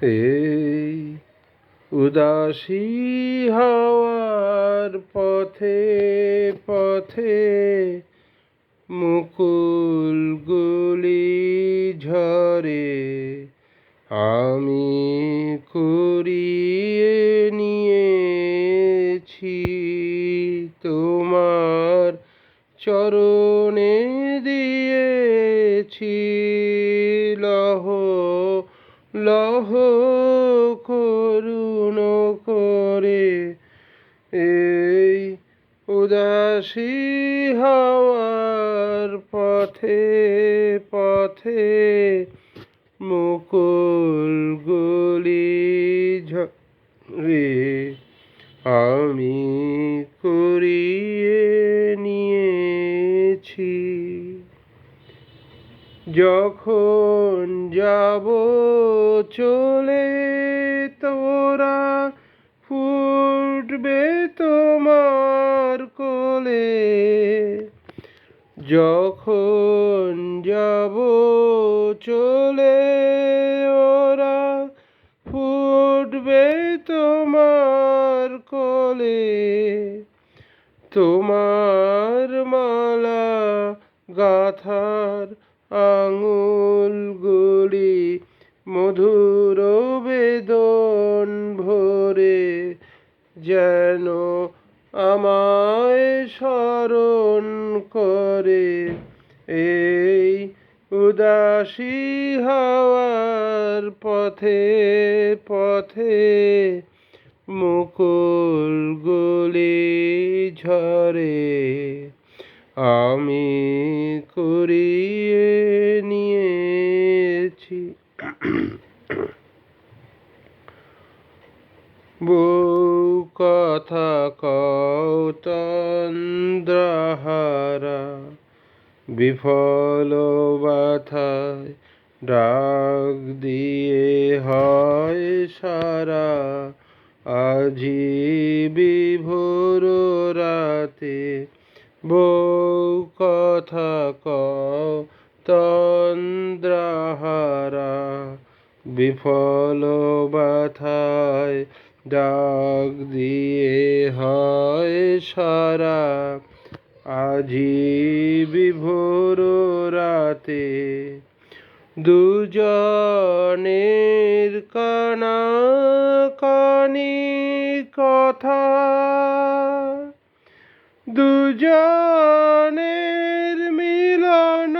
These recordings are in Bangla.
এই উদাসী হাওয়ার পথে পথে মুকুলগুলি ঝরে, আমি কুড়িয়ে নিয়েছি তোমার চরণে দিয়েছি লহ লহ করুণ করে। এই উদাসী হাওয়ার পথে পথে মুকুলগুলি ঝরে, আমি কুড়িয়ে নিয়েছি। যখন যাব চলে তোরা ফুটবে তোমার কোলে। যখন যাব চলে ওরা ফুটবে তোমার কোলে। তোমার মালা গাথার আঙুলগুলি মধুর বেদন ভরে যেন আমায় স্মরণ করে। এই উদাসী হাওয়ার পথে পথে মুকুলগুলি ঝরে, আমি কুড়িয়ে নিয়েছি। বউ কথা কও তন্দ্রাহারা, বিফল ব্যথায় ডাক দিয়ে হয় সারা। আজি বিভোর রাতে বউ কথা কও তন্দ্রাহারা, বিফল ব্যথায় ডাক দিয়ে হয় সারা। আজি বিভোর রাতে দুজনের কানাকানি কথা, দুজনের মিলন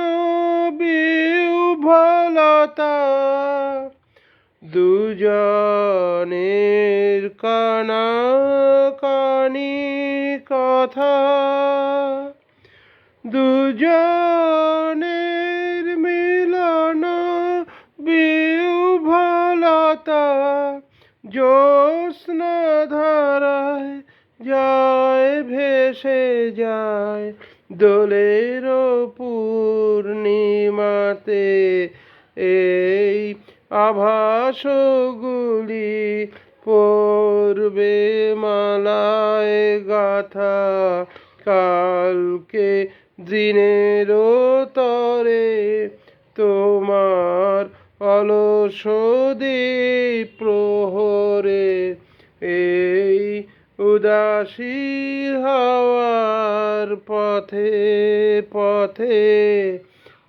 বিহ্বলতা। দুজনের কানাকানি কথা, দুজনের মিলন বিহ্বলতা। জ্যোৎস্না ধারায় যায় ভেসে যায় দোলের পূর্ণিমাতে। এই আভাসগুলি পড়বে মালায় গাথা, কালকে দিনের তরে তোমার অলস দ্বীপ প্রহরে। এই উদাসী হাওয়ার পথে পথে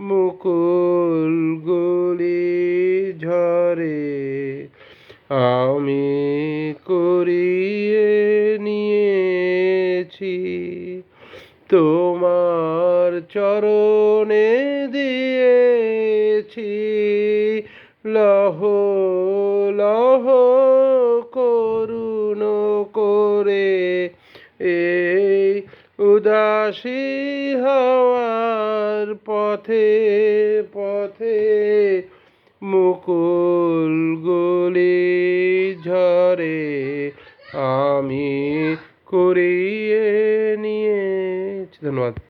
মুকুলগুলি ঝরে, আমি কুড়িয়ে নিয়েছি তোমার চরণে দিয়েছি লহ লহ করুণ করে। এই উদাসী হাওয়ার পথে পথে মুকুল